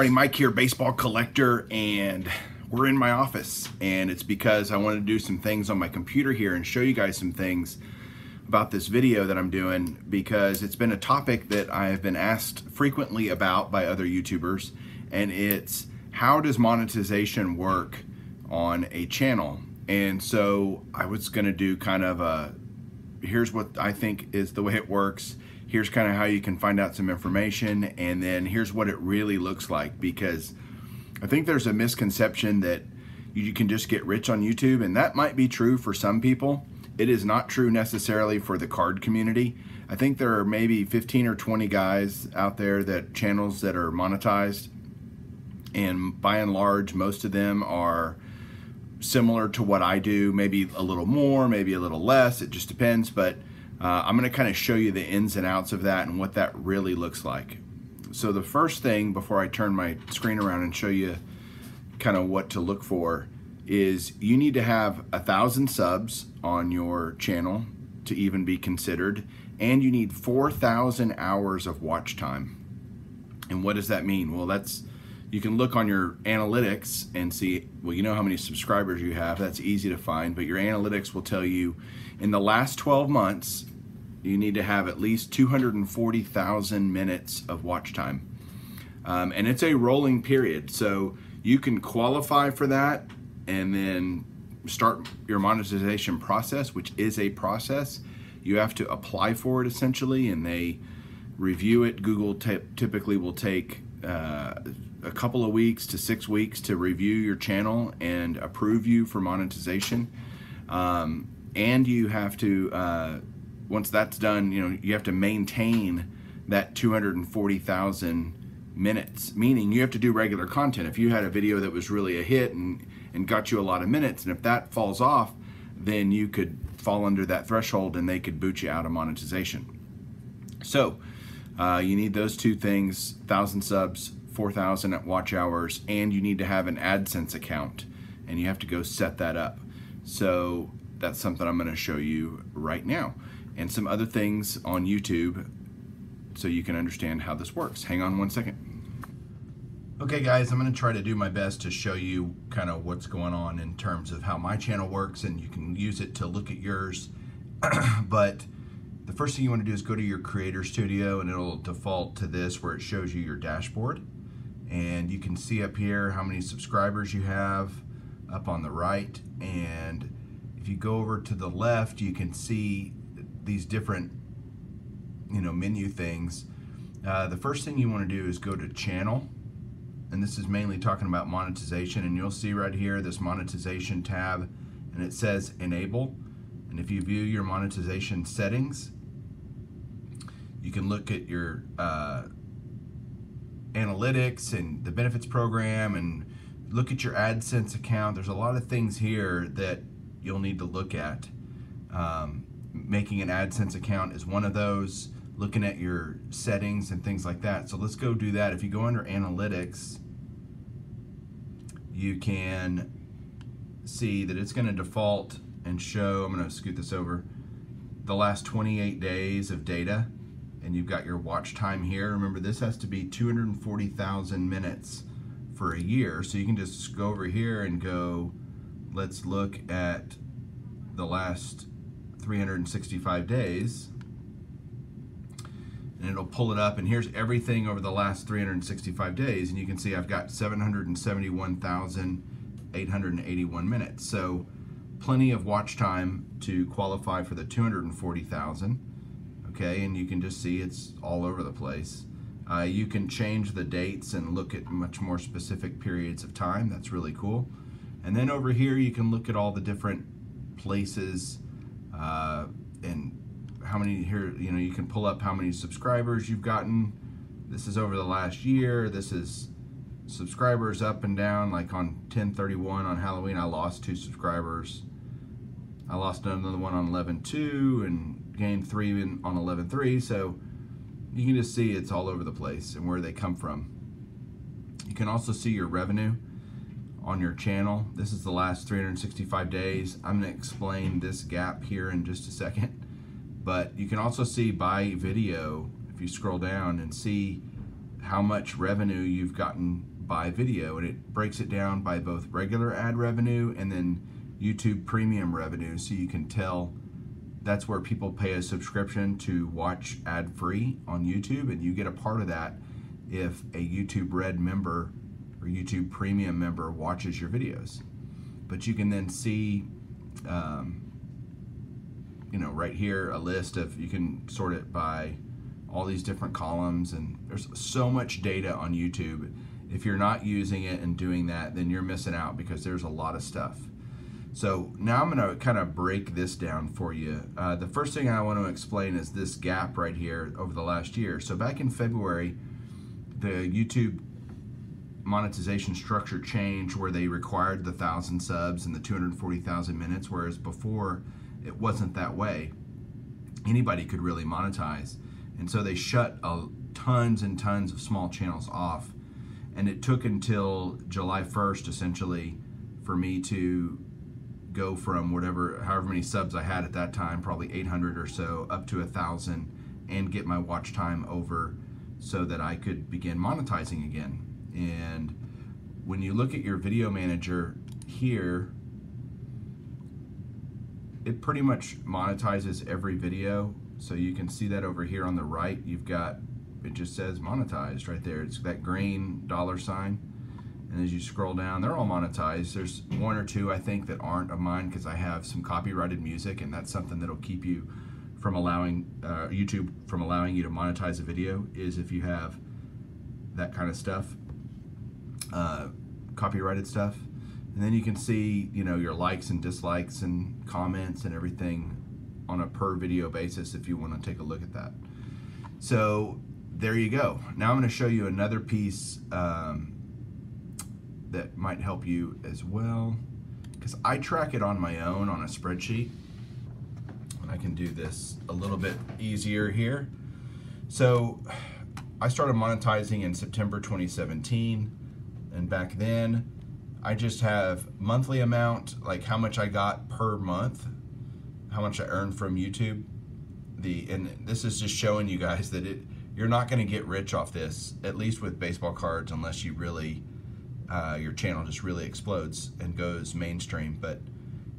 everybody, Mike here, baseball collector, and we're in my office, and it's because I want to do some things on my computer here and show you guys some things about this video that I'm doing, because it's been a topic that I have been asked frequently about by other YouTubers, and it's how does monetization work on a channel. And so I was going to do kind of a, here's what I think is the way it works, here's kind of how you can find out some information, and then here's what it really looks like, because I think there's a misconception that you can just get rich on YouTube, and that might be true for some people. It is not true necessarily for the card community. I think there are maybe 15 or 20 guys out there, that channels that are monetized, and by and large most of them are similar to what I do, maybe a little more, maybe a little less, it just depends. But I'm going to kind of show you the ins and outs of that and what that really looks like. So the first thing, before I turn my screen around and show you kind of what to look for, is you need to have 1,000 subs on your channel to even be considered, and you need 4,000 hours of watch time. And what does that mean? Well, that's, you can look on your analytics and see, well, you know how many subscribers you have. That's easy to find, but your analytics will tell you in the last 12 months, you need to have at least 240,000 minutes of watch time. And it's a rolling period. So you can qualify for that and then start your monetization process, which is a process. You have to apply for it essentially, and they review it. Google typically will take a couple of weeks to 6 weeks to review your channel and approve you for monetization. And you have to, once that's done, you have to maintain that 240,000 minutes, meaning you have to do regular content. If you had a video that was really a hit and got you a lot of minutes, and if that falls off, then you could fall under that threshold and they could boot you out of monetization. So you need those two things: 1,000 subs, 4,000 watch hours, and you need to have an AdSense account, and you have to go set that up. So that's something I'm going to show you right now, and some other things on YouTube so you can understand how this works. Hang on one second. Okay guys, I'm going to try to do my best to show you kind of what's going on in terms of how my channel works, and you can use it to look at yours. But the first thing you want to do is go to your Creator Studio, and it'll default to this where it shows you your dashboard, and you can see up here how many subscribers you have up on the right, and if you go over to the left you can see these different menu things. The first thing you want to do is go to channel, and this is mainly talking about monetization, and you'll see right here this monetization tab, and it says enable. And if you view your monetization settings, you can look at your analytics and the benefits program, and look at your AdSense account. There's a lot of things here that you'll need to look at. Making an AdSense account is one of those, looking at your settings and things like that. So let's go do that. If you go under analytics, you can see that it's going to default and show, I'm going to scoot this over, the last 28 days of data, and you've got your watch time here. Remember, this has to be 240,000 minutes for a year, so you can just go over here and go, let's look at the last 365 days, and it'll pull it up, and here's everything over the last 365 days, and you can see I've got 771,881 minutes. So plenty of watch time to qualify for the 240,000. Okay, and you can just see it's all over the place. You can change the dates and look at much more specific periods of time. That's really cool. And then over here you can look at all the different places and how many here, you can pull up how many subscribers you've gotten. This is over the last year. This is subscribers up and down. Like on 10/31 on Halloween, I lost 2 subscribers. I lost another one on 11/2 and gained 3 on 11/3. So you can just see it's all over the place and where they come from. You can also see your revenue on your channel. This is the last 365 days. I'm going to explain this gap here in just a second. But you can also see by video, if you scroll down, and see how much revenue you've gotten by video, and it breaks it down by both regular ad revenue and then YouTube premium revenue, so you can tell that's where people pay a subscription to watch ad-free on YouTube, and you get a part of that if a YouTube Red member or YouTube Premium member watches your videos. But you can then see, you know, right here a list of, you can sort it by all these different columns, and there's so much data on YouTube. If you're not using it and doing that, then you're missing out, because there's a lot of stuff. So now I'm going to kind of break this down for you. The first thing I want to explain is this gap right here over the last year. So back in February, the YouTube monetization structure changed, where they required the 1,000 subs and the 240,000 minutes, whereas before it wasn't that way. Anybody could really monetize. And so they shut tons and tons of small channels off. And it took until July 1st, essentially, for me to go from however many subs I had at that time, probably 800 or so, up to 1,000, and get my watch time over so that I could begin monetizing again. And when you look at your video manager here, it pretty much monetizes every video. So you can see that over here on the right, you've got, it just says monetized right there. It's that green $sign. And as you scroll down, they're all monetized. There's one or two, I think, that aren't of mine, because I have some copyrighted music, and that's something that'll keep you from allowing, YouTube from allowing you to monetize a video, is if you have that kind of stuff, copyrighted stuff. And then you can see, you know, your likes and dislikes and comments and everything on a per video basis if you want to take a look at that. So there you go. Now I'm going to show you another piece that might help you as well, because I track it on my own on a spreadsheet. I can do this a little bit easier here. So I started monetizing in September 2017, and back then I just have monthly amount, like how much I got per month, how much I earned from YouTube. And this is just showing you guys that you're not going to get rich off this, at least with baseball cards, unless you really your channel just really explodes and goes mainstream. But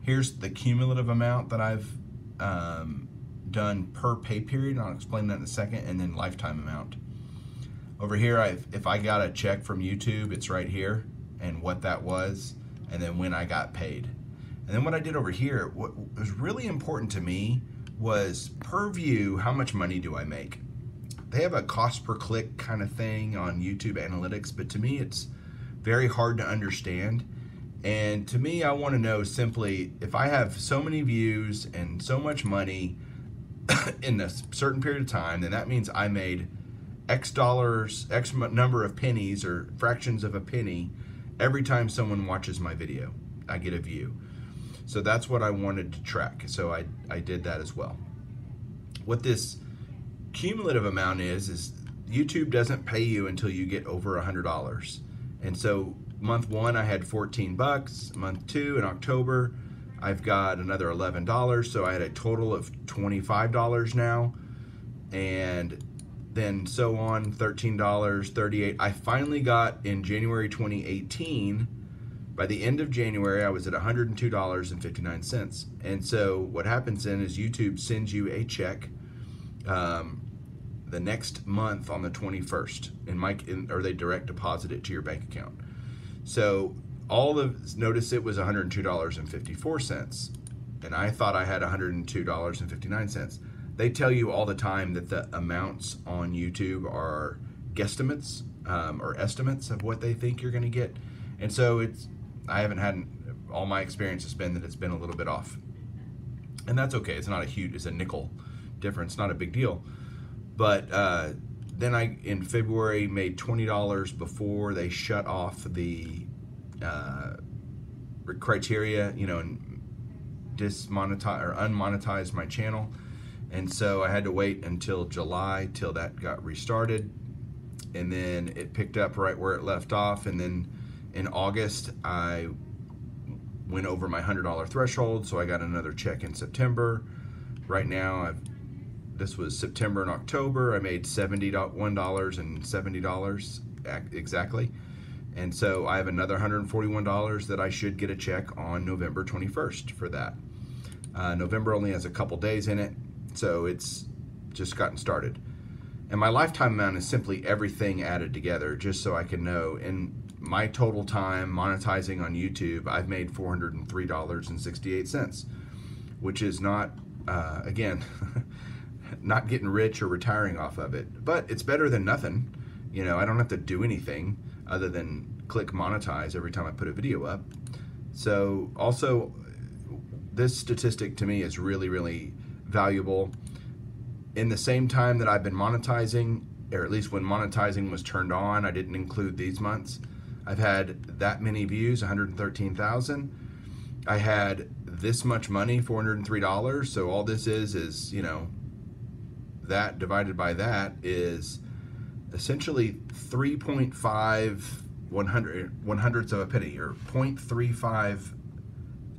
here's the cumulative amount that I've done per pay period, and I'll explain that in a second, and then lifetime amount. Over here, if I got a check from YouTube, it's right here, and what that was, and then when I got paid. And then what I did over here, what was really important to me was per view, how much money do I make? They have a cost per click kind of thing on YouTube Analytics, but to me it's very hard to understand. And to me, I want to know simply, if I have so many views and so much money in a certain period of time, then that means I made X dollars, X number of pennies or fractions of a penny every time someone watches my video. I get a view. So that's what I wanted to track. So I did that as well. What this cumulative amount is YouTube doesn't pay you until you get over $100. And so month one, I had 14 bucks. Month two, in October, I've got another $11. So I had a total of $25 now. And then so on, $13, $38. I finally got, in January 2018, by the end of January, I was at $102.59. And so what happens then is YouTube sends you a check the next month on the 21st, or they direct deposit it to your bank account. So notice it was $102.54, and I thought I had $102.59. They tell you all the time that the amounts on YouTube are guesstimates or estimates of what they think you're going to get, and so I haven't had, all my experience has been that it's been a little bit off, and that's okay. It's not a huge, it's a nickel difference, not a big deal. But then I, in February, made $20 before they shut off the criteria, you know, and dismonetize or unmonetize my channel. And so I had to wait until July till that got restarted, and then it picked up right where it left off. And then in August, I went over my $100 threshold, so I got another check in September. Right now, this was September and October. I made $71.70 exactly. And so I have another $141 that I should get a check on November 21st for that. November only has a couple days in it, so it's just gotten started. And my lifetime amount is simply everything added together, just so I can know. In my total time monetizing on YouTube, I've made $403.68, which is not, again, not getting rich or retiring off of it, but it's better than nothing. You know, I don't have to do anything other than click monetize every time I put a video up. So also, this statistic to me is really, really valuable. In the same time that I've been monetizing, or at least when monetizing was turned on, I didn't include these months, I've had that many views, 113,000. I had this much money, $403. So all this is, you know, that divided by that is essentially 3.5 one-hundredths of a penny, or 0.35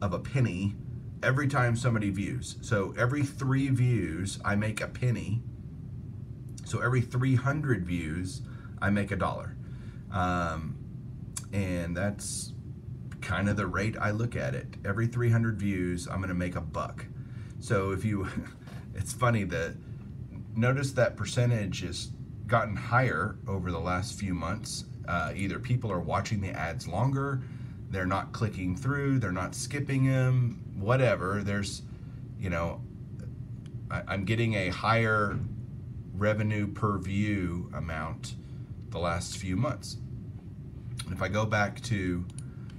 of a penny every time somebody views. So every 3 views, I make a penny. So every 300 views, I make $1. And that's kind of the rate I look at it. Every 300 views, I'm gonna make $1. So if you, it's funny that, notice that percentage has gotten higher over the last few months. Either people are watching the ads longer, they're not clicking through, they're not skipping them, whatever. There's, you know, I'm getting a higher revenue per view amount the last few months. And if I go back to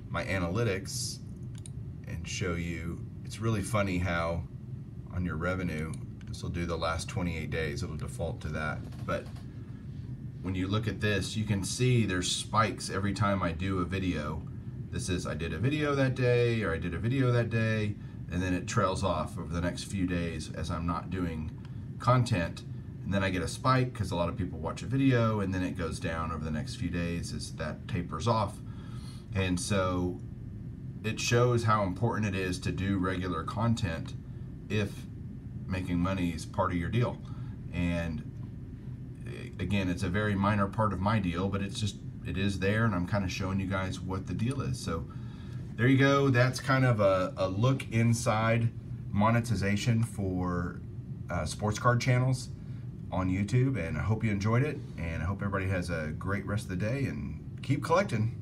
my analytics and show you, it's really funny how on your revenue, this will do the last 28 days, it'll default to that. But when you look at this, you can see there's spikes every time I do a video. This is, I did a video that day, or I did a video that day, and then it trails off over the next few days as I'm not doing content. And then I get a spike because a lot of people watch a video, and then it goes down over the next few days as that tapers off. And so it shows how important it is to do regular content if making money is part of your deal. And again, it's a very minor part of my deal, but it's just, it is there, and I'm kind of showing you guys what the deal is. So there you go. That's kind of a look inside monetization for sports card channels on YouTube, and I hope you enjoyed it, and I hope everybody has a great rest of the day, and keep collecting.